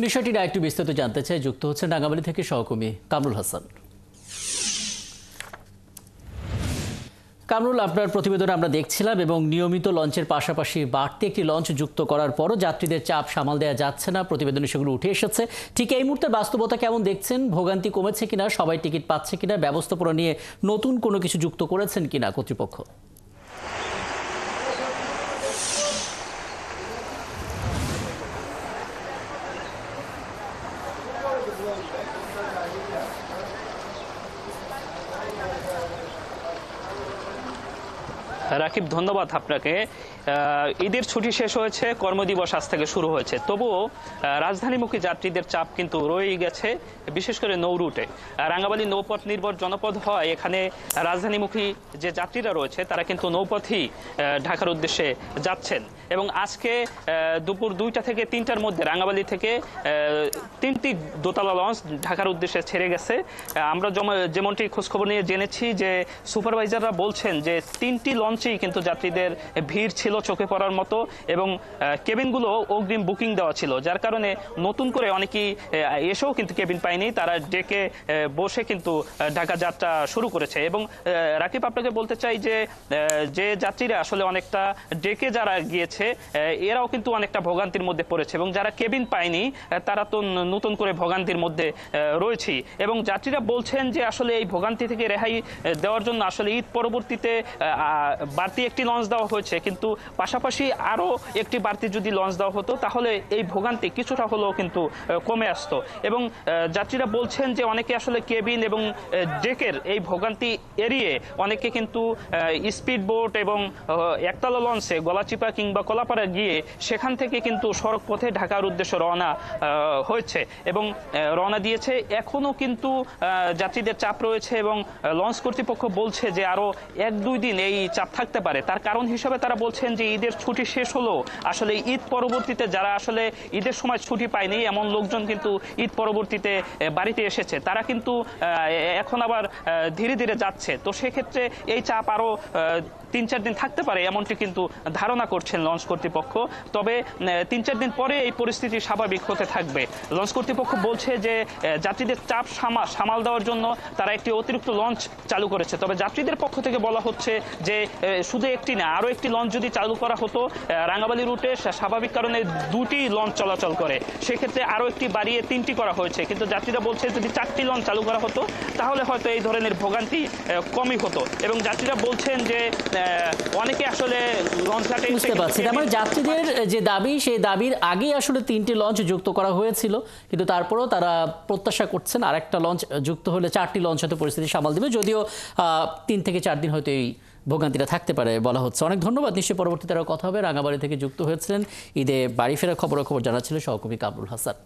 বিষয়টি নিয়ে একটু বিস্তারিত জানতে চাই, যুক্ত হচ্ছেন রাঙামাটি থেকে সহকর্মী কামরুল হাসান। কামরুল, আপনার প্রতিবেদনে আমরা দেখছিলাম এবং নিয়মিত লঞ্চের পাশাপাশি বাড়তি একটি লঞ্চ যুক্ত করার পরও যাত্রীদের চাপ সামাল দেওয়া যাচ্ছে না, প্রতিবেদনে সেগুলো উঠে এসেছে। ঠিক এই মুহূর্তে বাস্তবতা কেমন দেখছেন? ভোগান্তি কমেছে কিনা, সবাই টিকিট পাচ্ছে কিনা, ব্যবস্থাপনা নিয়ে নতুন কোনো কিছু যুক্ত করেছেন কিনা কর্তৃপক্ষ? রাকিব, ধন্যবাদ আপনাকে। ঈদের ছুটি শেষ হয়েছে, কর্মদিবস আজ থেকে শুরু হয়েছে, তবুও রাজধানীমুখী যাত্রীদের চাপ কিন্তু রয়েই গেছে, বিশেষ করে নৌ রুটে। রাঙ্গামালী নৌপথ নির্ভর জনপদ হয়, এখানে রাজধানীমুখী যে যাত্রীরা রয়েছে তারা কিন্তু নৌপথেই ঢাকার উদ্দেশ্যে যাচ্ছেন। এবং আজকে দুপুর 2টা থেকে 3টার মধ্যে রাঙ্গামালী থেকে 3টি দোতলা লঞ্চ ঢাকার উদ্দেশ্যে ছেড়ে গেছে। আমরা যেমনটি খোঁজখবর নিয়ে জেনেছি যে সুপারভাইজাররা বলছেন যে 3টি লঞ্চেই কিন্তু যাত্রীদের ভিড় ছিল চোখে পড়ার মতো, এবং কেবিনগুলো অগ্রিম বুকিং দেওয়া ছিল, যার কারণে নতুন করে অনেকেই এসেও কিন্তু কেবিন পায়নি, তারা ডেকে বসে কিন্তু ঢাকা যাত্রা শুরু করেছে। এবং রাকিব, আপনাকে বলতে চাই যে যে যাত্রীরা আসলে অনেকটা ডেকে যারা গিয়েছে এরাও কিন্তু অনেকটা ভোগান্তির মধ্যে পড়েছে, এবং যারা কেবিন পায়নি তারা তো নতুন করে ভোগান্তির মধ্যে রয়েছে। এবং যাত্রীরা বলছেন যে আসলে এই ভোগান্তি থেকে রেহাই দেওয়ার জন্য আসলে ঈদ পরবর্তীতে বাড়তি একটি লঞ্চ দেওয়া হয়েছে, কিন্তু পাশাপাশি আরও একটি বাড়তি যদি লঞ্চ দেওয়া হতো তাহলে এই ভোগান্তি কিছুটা হলেও কিন্তু কমে আসতো। এবং যাত্রীরা বলছেন যে অনেকে আসলে কেবিন এবং ডেকের এই ভোগান্তি এড়িয়ে অনেকে কিন্তু স্পিড বোট এবং একতলা লঞ্চে গলাচিপা কিংবা কলাপাড়া গিয়ে সেখান থেকে কিন্তু সড়ক পথে ঢাকার উদ্দেশ্যে রওনা হয়েছে এবং রওনা দিয়েছে। এখনও কিন্তু যাত্রীদের চাপ রয়েছে এবং লঞ্চ কর্তৃপক্ষ বলছে যে আরও 1-2 দিন এই চাপ থাকতে পারে। তার কারণ হিসেবে তারা বলছেন যে ঈদের ছুটি শেষ হলো, আসলে ঈদ পরবর্তীতে যারা আসলে ঈদের সময় ছুটি পায়নি এমন লোকজন কিন্তু ঈদ পরবর্তীতে বাড়িতে এসেছে, তারা কিন্তু এখন আবার ধীরে ধীরে যাচ্ছে। তো সেক্ষেত্রে এই চাপ আরও 3-4 দিন থাকতে পারে এমনটি কিন্তু ধারণা করছেন লঞ্চ কর্তৃপক্ষ। তবে 3-4 দিন পরে এই পরিস্থিতি স্বাভাবিক হতে থাকবে। লঞ্চ কর্তৃপক্ষ বলছে যে যাত্রীদের চাপ সামাল দেওয়ার জন্য তারা একটি অতিরিক্ত লঞ্চ চালু করেছে। তবে যাত্রীদের পক্ষ থেকে বলা হচ্ছে যে শুধু একটি না, আরও একটি লঞ্চ যদি চালু করা হতো, রাঙ্গামালী রুটে স্বাভাবিক কারণে 2টি লঞ্চ চলাচল করে, সেক্ষেত্রে আরও একটি বাড়িয়ে 3টি করা হয়েছে। কিন্তু যাত্রীরা বলছে যদি 4টি লঞ্চ চালু করা হতো তাহলে হয়তো এই ধরনের ভোগান্তি কমই হতো। এবং যাত্রীরা বলছেন যে অনেকে আসলে লঞ্চ ঘাটে বুঝতে পারছি, তার মানে যাত্রীদের যে দাবি সেই দাবির আগেই আসলে 3টি লঞ্চ যুক্ত করা হয়েছিল, কিন্তু তারপরেও তারা প্রত্যাশা করছেন আরেকটা লঞ্চ যুক্ত হলে 4টি লঞ্চ হয়তো পরিস্থিতি সামাল দেবে, যদিও 3 থেকে 4 দিন হয়তো এই ভোগান্তিটা থাকতে পারে বলা হচ্ছে। অনেক ধন্যবাদ, নিশ্চয়ই পরবর্তীতে আরও কথা হবে। রাঙামাটি থেকে যুক্ত হয়েছিলেন ঈদে বাড়ি ফেরার খবর জানাচ্ছিলেন সহকর্মী কামরুল হাসান।